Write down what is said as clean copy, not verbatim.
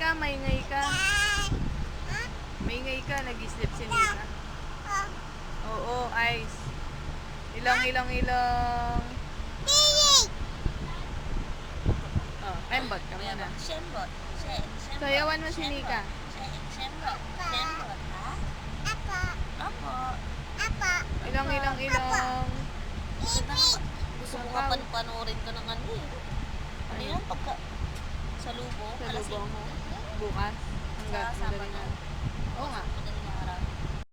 Nika, maingay ka. Maingay ka, nag-sleep si Nika. Oo, ice. Ilong. Oh, kembot ka muna. Shembot. Sayawan mo si Nika. Shembot. Apo. Ilong. Gusto ko nga panoorin ko ng ano eh. Ano yan? Pagka sa lubong. Sa lubong mo. Bukas. Hanggang Sa madaling Sabado. Oo nga.